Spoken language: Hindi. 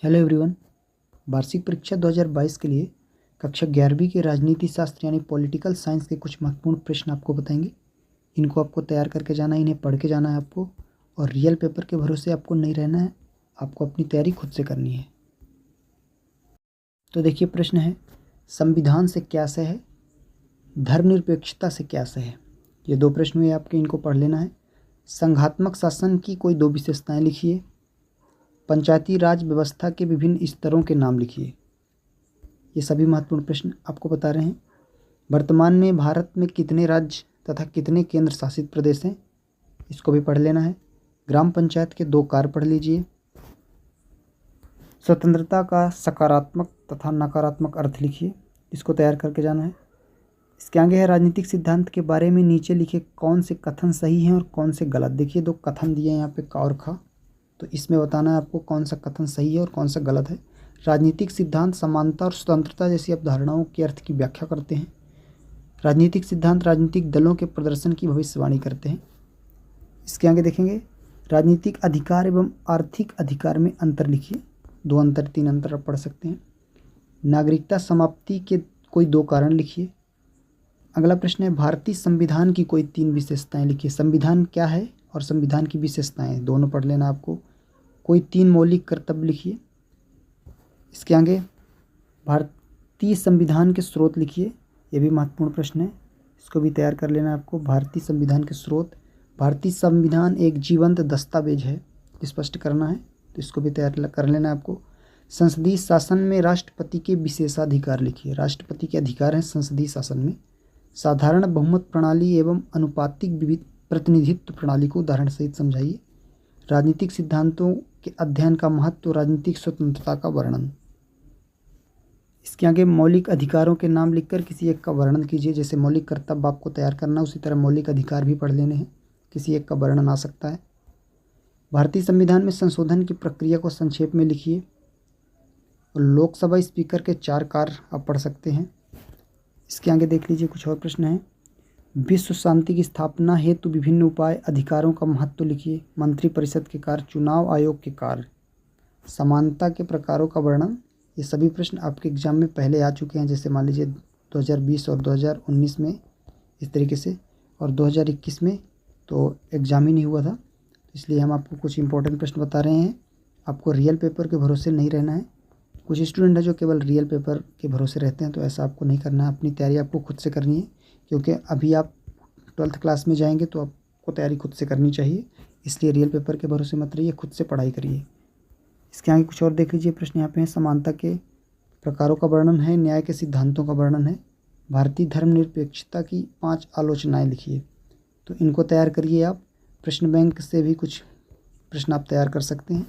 Hello everyone. वार्षिक परीक्षा 2022 के लिए कक्षा 11वीं के राजनीति शास्त्र यानी पॉलिटिकल साइंस के कुछ महत्वपूर्ण प्रश्न आपको बताएंगे। इनको आपको तैयार करके जाना है, इन्हें पढ़ के जाना है आपको, और रियल पेपर के भरोसे आपको नहीं रहना है। आपको अपनी तैयारी खुद से करनी है। तो देखिए, प्रश्न है, संविधान से क्या सह है, धर्मनिरपेक्षता से क्या सह है। ये दो प्रश्न हुए आपके, इनको पढ़ लेना है। संघात्मक शासन की कोई दो विशेषताएं लिखिए। पंचायती राज व्यवस्था के विभिन्न स्तरों के नाम लिखिए। ये सभी महत्वपूर्ण प्रश्न आपको बता रहे हैं। वर्तमान में भारत में कितने राज्य तथा कितने केंद्र शासित प्रदेश हैं, इसको भी पढ़ लेना है। ग्राम पंचायत के दो कार्य पढ़ लीजिए। स्वतंत्रता का सकारात्मक तथा नकारात्मक अर्थ लिखिए, इसको तैयार करके जाना है। इसके आगे है, राजनीतिक सिद्धांत के बारे में नीचे लिखे कौन से कथन सही हैं और कौन से गलत। देखिए, दो कथन दिए हैं यहाँ पे, का और खा, तो इसमें बताना है आपको कौन सा कथन सही है और कौन सा गलत है। राजनीतिक सिद्धांत समानता और स्वतंत्रता जैसी अवधारणाओं के अर्थ की व्याख्या करते हैं। राजनीतिक सिद्धांत राजनीतिक दलों के प्रदर्शन की भविष्यवाणी करते हैं। इसके आगे देखेंगे, राजनीतिक अधिकार एवं आर्थिक अधिकार में अंतर लिखिए। दो अंतर, तीन अंतर आप पढ़ सकते हैं। नागरिकता समाप्ति के कोई दो कारण लिखिए। अगला प्रश्न है, भारतीय संविधान की कोई तीन विशेषताएं लिखिए। संविधान क्या है और संविधान की विशेषताएं दोनों पढ़ लेना आपको। कोई तीन मौलिक कर्तव्य लिखिए। इसके आगे, भारतीय संविधान के स्रोत लिखिए। ये भी महत्वपूर्ण प्रश्न है, इसको भी तैयार कर लेना आपको। भारतीय संविधान के स्रोत, भारतीय संविधान एक जीवंत दस्तावेज है, स्पष्ट करना है, तो इसको भी तैयार कर लेना आपको। संसदीय शासन में राष्ट्रपति के विशेषाधिकार लिखिए। राष्ट्रपति के अधिकार हैं संसदीय शासन में। साधारण बहुमत प्रणाली एवं अनुपातिक विविध प्रतिनिधित्व प्रणाली को उदाहरण सहित समझाइए। राजनीतिक सिद्धांतों के अध्ययन का महत्व, राजनीतिक स्वतंत्रता का वर्णन। इसके आगे, मौलिक अधिकारों के नाम लिखकर किसी एक का वर्णन कीजिए। जैसे मौलिक कर्तव्य आपको तैयार करना, उसी तरह मौलिक अधिकार भी पढ़ लेने हैं, किसी एक का वर्णन आ सकता है। भारतीय संविधान में संशोधन की प्रक्रिया को संक्षेप में लिखिए। और लोकसभा स्पीकर के चार कार्य आप पढ़ सकते हैं। इसके आगे देख लीजिए, कुछ और प्रश्न हैं। विश्व शांति की स्थापना हेतु विभिन्न उपाय, अधिकारों का महत्व लिखिए। मंत्रिपरिषद के कार्य, चुनाव आयोग के कार्य, समानता के प्रकारों का वर्णन। ये सभी प्रश्न आपके एग्जाम में पहले आ चुके हैं, जैसे मान लीजिए 2020 और 2019 में इस तरीके से, और 2021 में तो एग्ज़ाम ही नहीं हुआ था, इसलिए हम आपको कुछ इंपॉर्टेंट प्रश्न बता रहे हैं। आपको रियल पेपर के भरोसे नहीं रहना है। कुछ स्टूडेंट हैं जो केवल रियल पेपर के भरोसे रहते हैं, तो ऐसा आपको नहीं करना है। अपनी तैयारी आपको खुद से करनी है, क्योंकि अभी आप 12th क्लास में जाएंगे तो आपको तैयारी खुद से करनी चाहिए। इसलिए रियल पेपर के भरोसे मत रहिए, खुद से पढ़ाई करिए। इसके आगे कुछ और देख लीजिए प्रश्न यहाँ पे हैं। समानता के प्रकारों का वर्णन है, न्याय के सिद्धांतों का वर्णन है। भारतीय धर्मनिरपेक्षता की 5 आलोचनाएं लिखिए। तो इनको तैयार करिए आप। प्रश्न बैंक से भी कुछ प्रश्न आप तैयार कर सकते हैं।